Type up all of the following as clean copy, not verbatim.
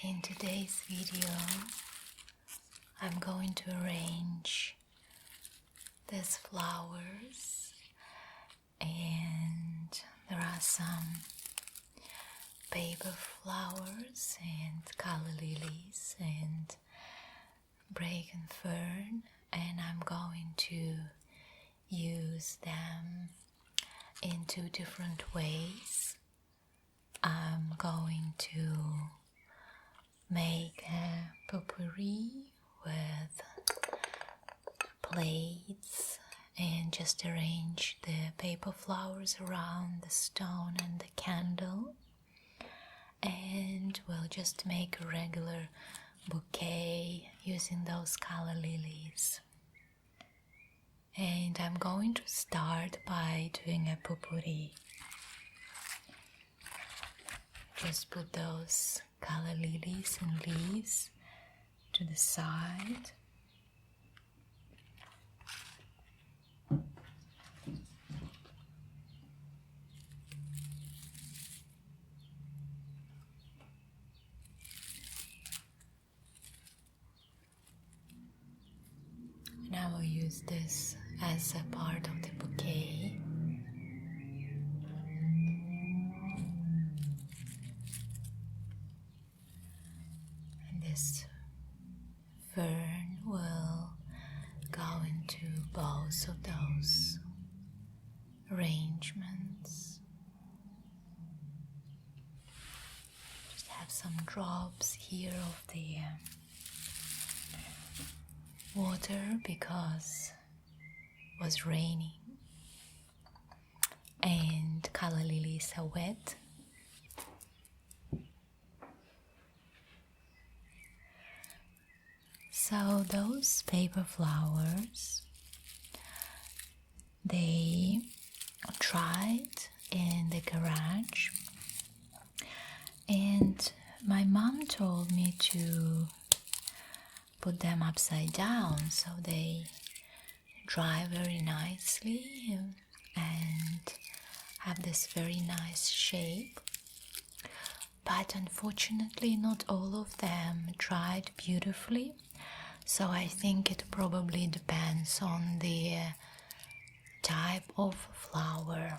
In today's video, I'm going to arrange these flowers, and there are some paper flowers and color lilies and brake and fern, and I'm going to use them in two different ways. I'm going to make a potpourri with plates and just arrange the paper flowers around the stone and the candle, and we'll just make a regular bouquet using those color lilies. And I'm going to start by doing a potpourri. Just put those color lilies and leaves to the side. And I will use this as a part of the bouquet. This fern will go into both of those arrangements. Just have some drops here of the water because it was raining and color lilies are wet. So those paper flowers, they dried in the garage, and my mom told me to put them upside down so they dry very nicely and have this very nice shape. But unfortunately not all of them dried beautifully. So I think it probably depends on the type of flower.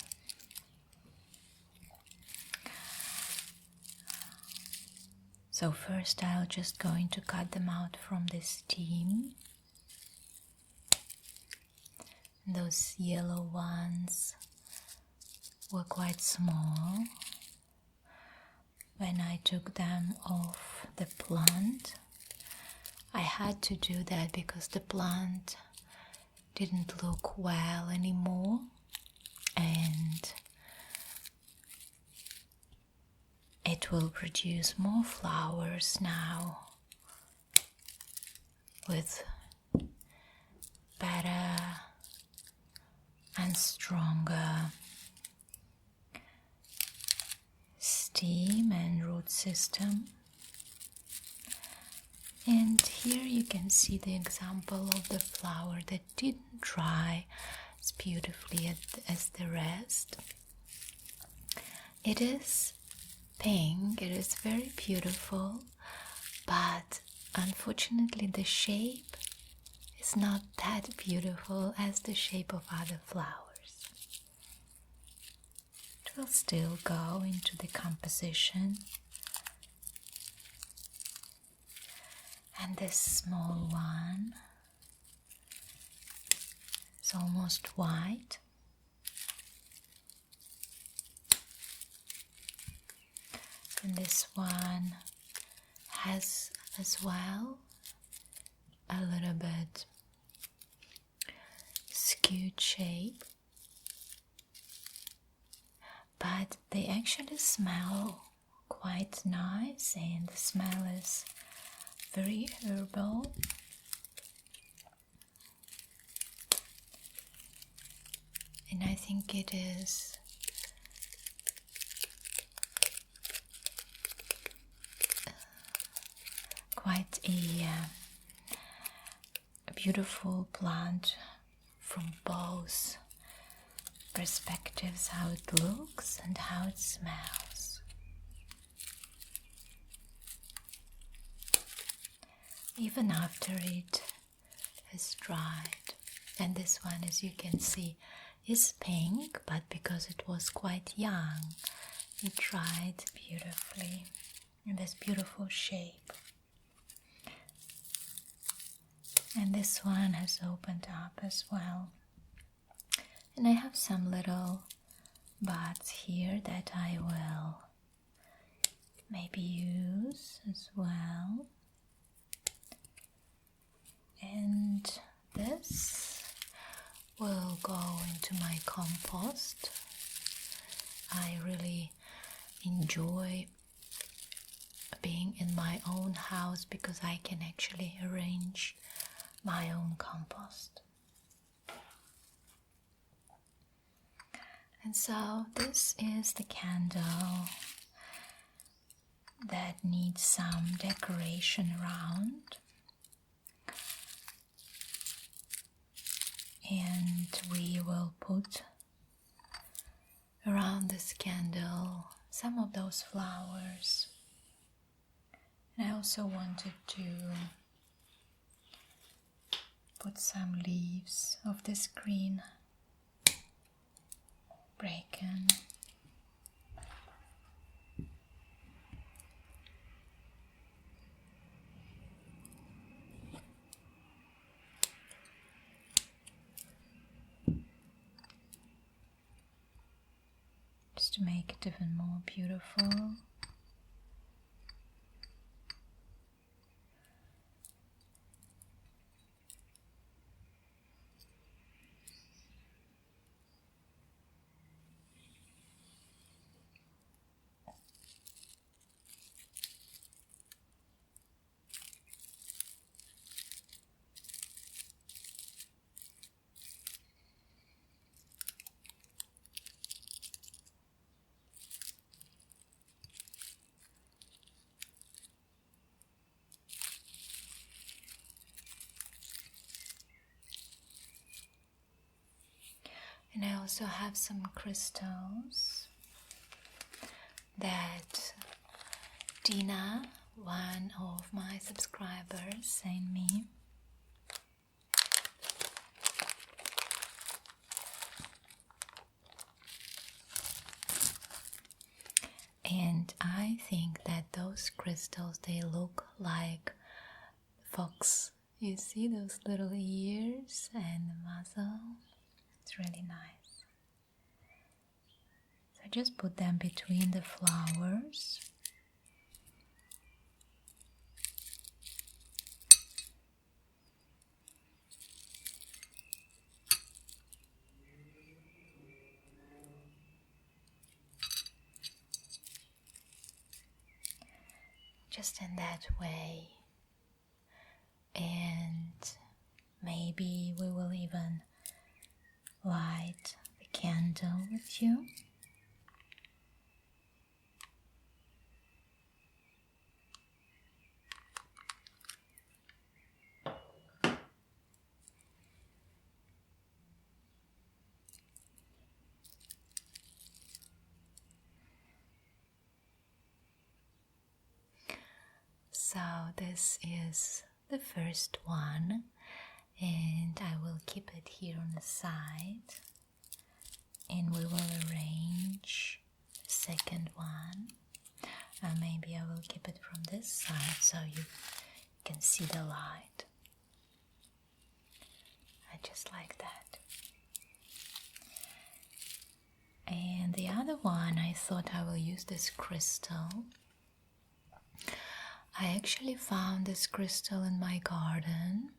So first I'm just going to cut them out from the stem. Those yellow ones were quite small when I took them off the plant. I had to do that because the plant didn't look well anymore, and it will produce more flowers now with better and stronger stem and root system. And here you can see the example of the flower that didn't dry as beautifully as the rest. It is pink, it is very beautiful, but unfortunately the shape is not that beautiful as the shape of other flowers. It will still go into the composition. And this small one is almost white. And this one has as well a little bit skewed shape, but they actually smell quite nice, and the smell is very herbal. And I think it is quite a beautiful plant from both perspectives, how it looks and how it smells. even after it has dried. And this one, as you can see, is pink, but because it was quite young, it dried beautifully in this beautiful shape. And this one has opened up as well. And I have some little buds here that I will maybe use as well. And this will go into my compost. I really enjoy being in my own house because I can actually arrange my own compost. And so this is the candle that needs some decoration around. And we will put around this candle some of those flowers. And I also wanted to put some leaves of this green bracken. Just to make it even more beautiful. And I also have some crystals that Dina, one of my subscribers, sent me. And I think that those crystals, they look like fox. You see those little ears and the muzzle? It's really nice. So I just put them between the flowers. Just in that way. And maybe we will even light the candle with you. So this is the first one, and I will keep it here on the side, and we will arrange the second one, and maybe I will keep it from this side so you can see the light. I just like that. And the other one, I thought I will use this crystal. I actually found this crystal in my garden.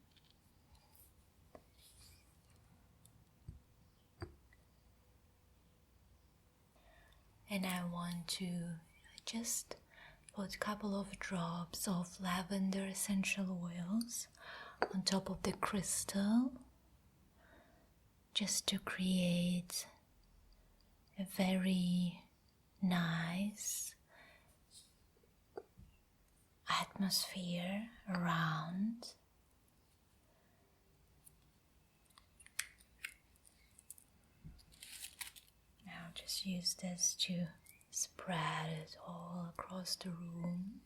And I want to just put a couple of drops of lavender essential oils on top of the crystal, just to create a very nice atmosphere around. Now just use this to spread it all across the room.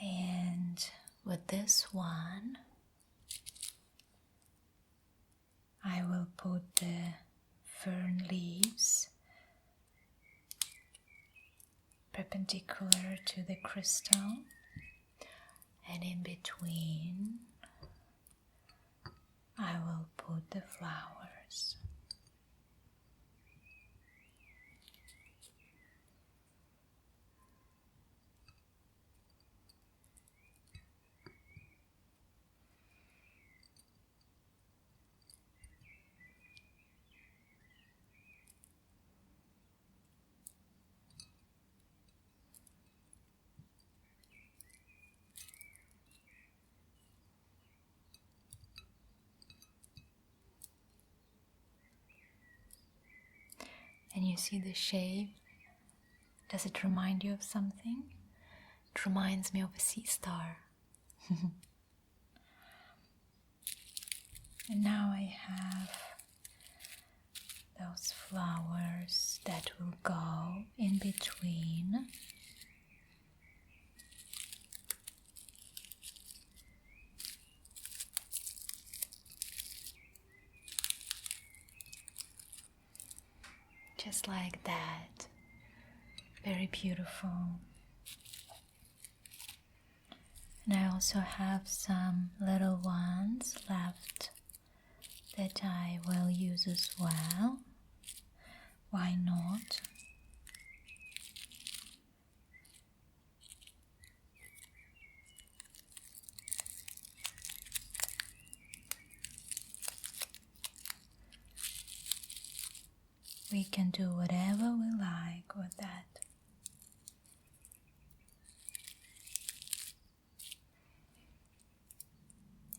And with this one, I will put the fern leaves perpendicular to the crystal, and in between I will put the flowers. And you see the shape? Does it remind you of something? It reminds me of a sea star. And now I have those flowers that will go in between. Just like that. Very beautiful. And I also have some little ones left that I will use as well. Why not? We can do whatever we like with that.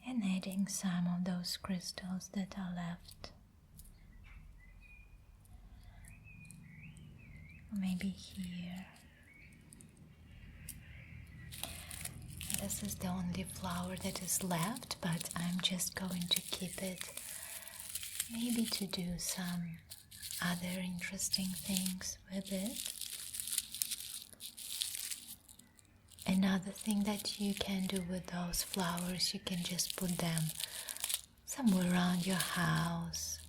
And adding some of those crystals that are left. Maybe here. This is the only flower that is left, but I'm just going to keep it, maybe to do some other interesting things with it. Another thing that you can do with those flowers, you can just put them somewhere around your house,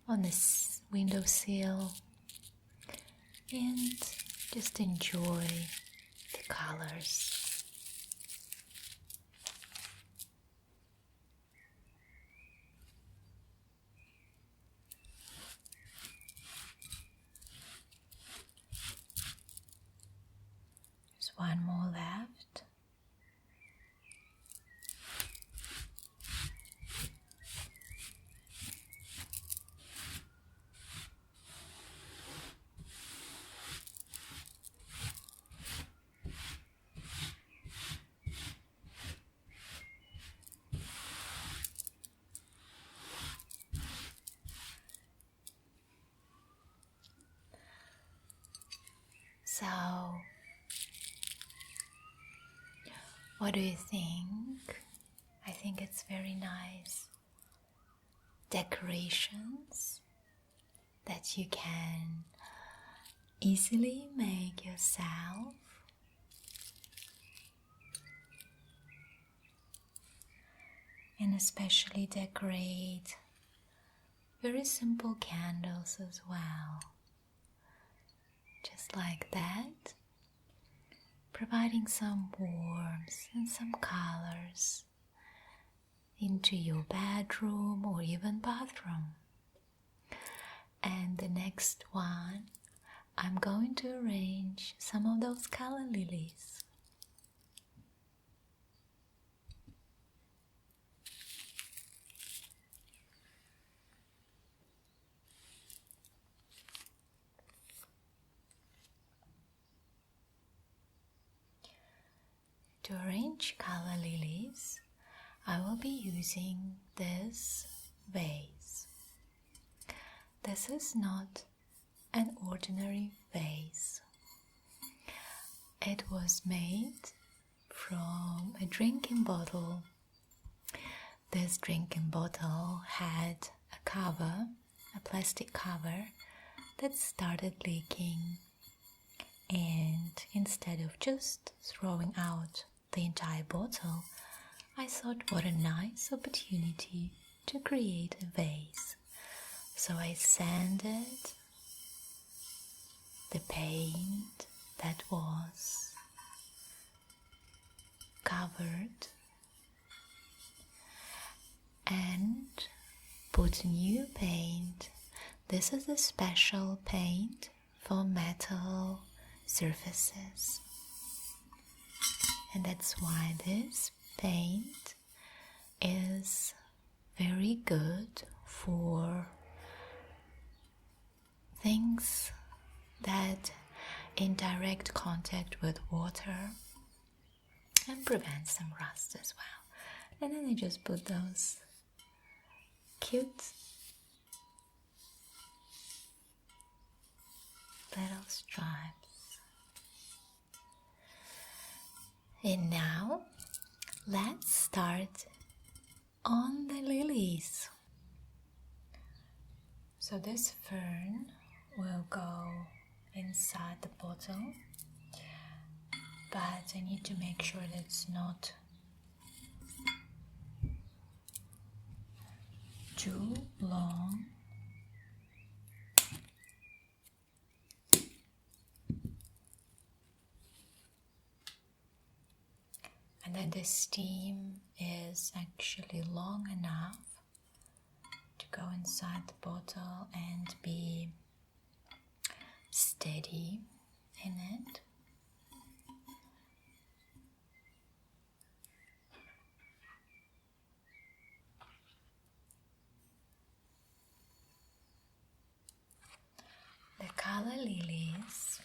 on the windowsill, and just enjoy the colors. There's one more left. So, what do you think? I think it's very nice decorations that you can easily make yourself. And especially decorate very simple candles as well. Just like that, providing some warmth and some colors into your bedroom or even bathroom. And the next one, I'm going to arrange some of those color lilies. To arrange color lilies, I will be using this vase. This is not an ordinary vase. It was made from a drinking bottle. This drinking bottle had a cover, a plastic cover, that started leaking. And instead of just throwing out the entire bottle, I thought what a nice opportunity to create a vase. So I sanded the paint that was covered and put new paint. This is a special paint for metal surfaces, and that's why this paint is very good for things that in direct contact with water and prevent some rust as well. And then I just put those cute little stripes. And now let's start on the lilies. So this fern will go inside the bottle, but I need to make sure that it's not too long. And then the stem is actually long enough to go inside the bottle and be steady in it. The color lilies.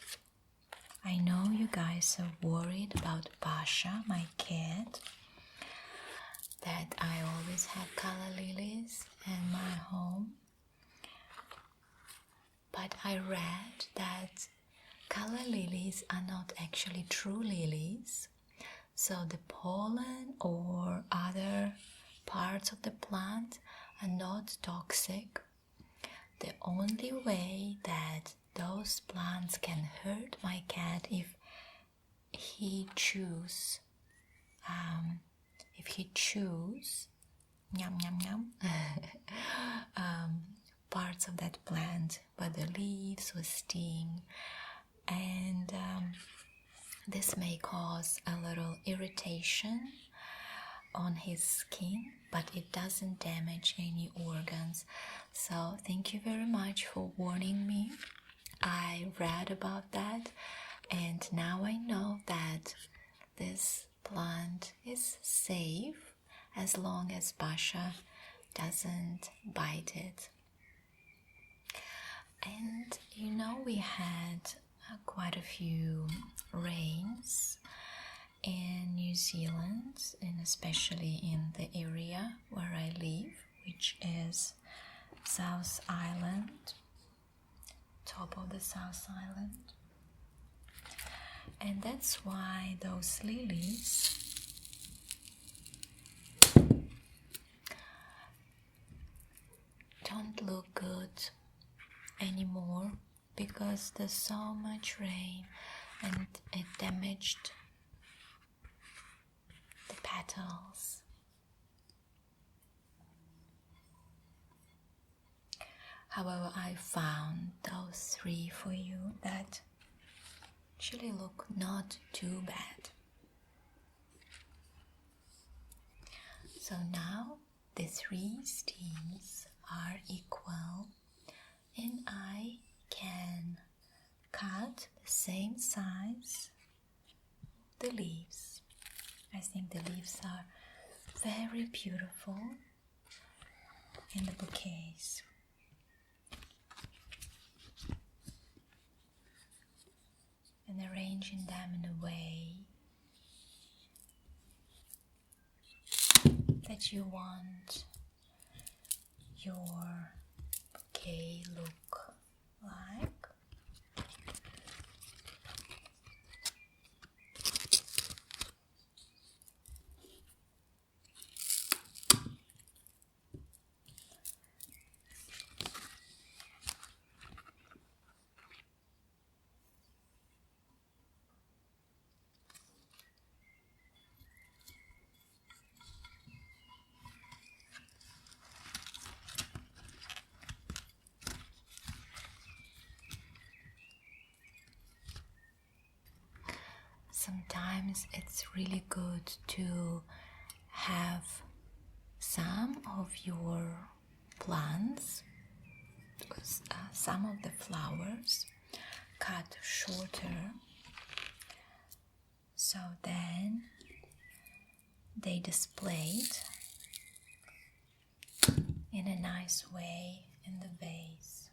I know you guys are worried about Pasha, my cat, that I always have color lilies in my home. But I read that color lilies are not actually true lilies. So the pollen or other parts of the plant are not toxic. The only way that those plants can hurt my cat if he chews yum yum yum parts of that plant, whether leaves or stem, and this may cause a little irritation on his skin, but it doesn't damage any organs. So thank you very much for warning me. I read about that, and now I know that this plant is safe as long as Pasha doesn't bite it. And you know, we had quite a few rains in New Zealand, and especially in the area where I live, which is South Island, top of the South Island. And that's why those lilies don't look good anymore, because there's so much rain and it damaged the petals. However, I found those 3 for you that actually look not too bad. So now the 3 stems are equal, and I can cut the same size the leaves. I think the leaves are very beautiful in the bouquets. And arranging them in a way that you want your bouquet look like. sometimes it's really good to have some of your plants, some of the flowers cut shorter, so then they displayed in a nice way in the vase.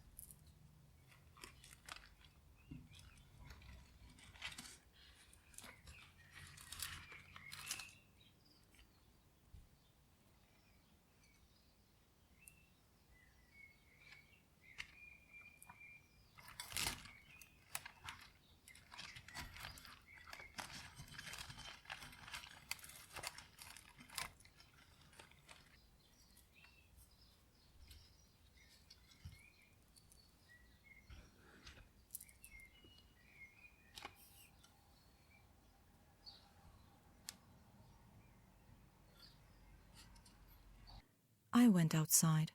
I went outside.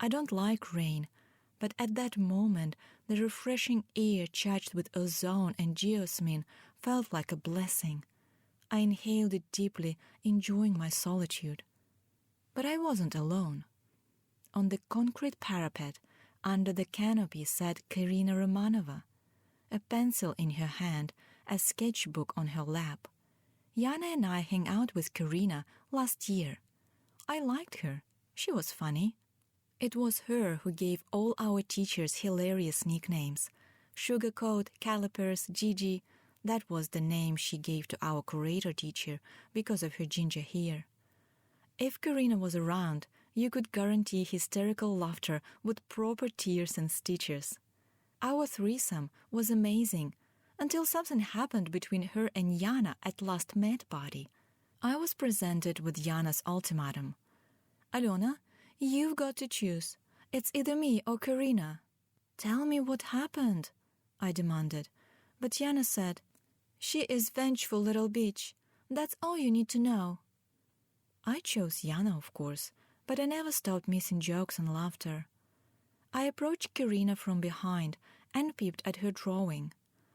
I don't like rain, but at that moment the refreshing air charged with ozone and geosmin felt like a blessing. I inhaled it deeply, enjoying my solitude. But I wasn't alone. On the concrete parapet, under the canopy, sat Karina Romanova, a pencil in her hand, a sketchbook on her lap. Yana and I hung out with Karina last year. I liked her. She was funny. It was her who gave all our teachers hilarious nicknames. Sugarcoat, Calipers, Gigi. That was the name she gave to our curator teacher because of her ginger hair. If Karina was around, you could guarantee hysterical laughter with proper tears and stitches. Our threesome was amazing until something happened between her and Yana at last Met party. I was presented with Yana's ultimatum. Alona, you've got to choose. It's either me or Karina. Tell me what happened, I demanded. But Yana said, she is vengeful little bitch. That's all you need to know. I chose Yana, of course, but I never stopped missing jokes and laughter. I approached Karina from behind and peeped at her drawing.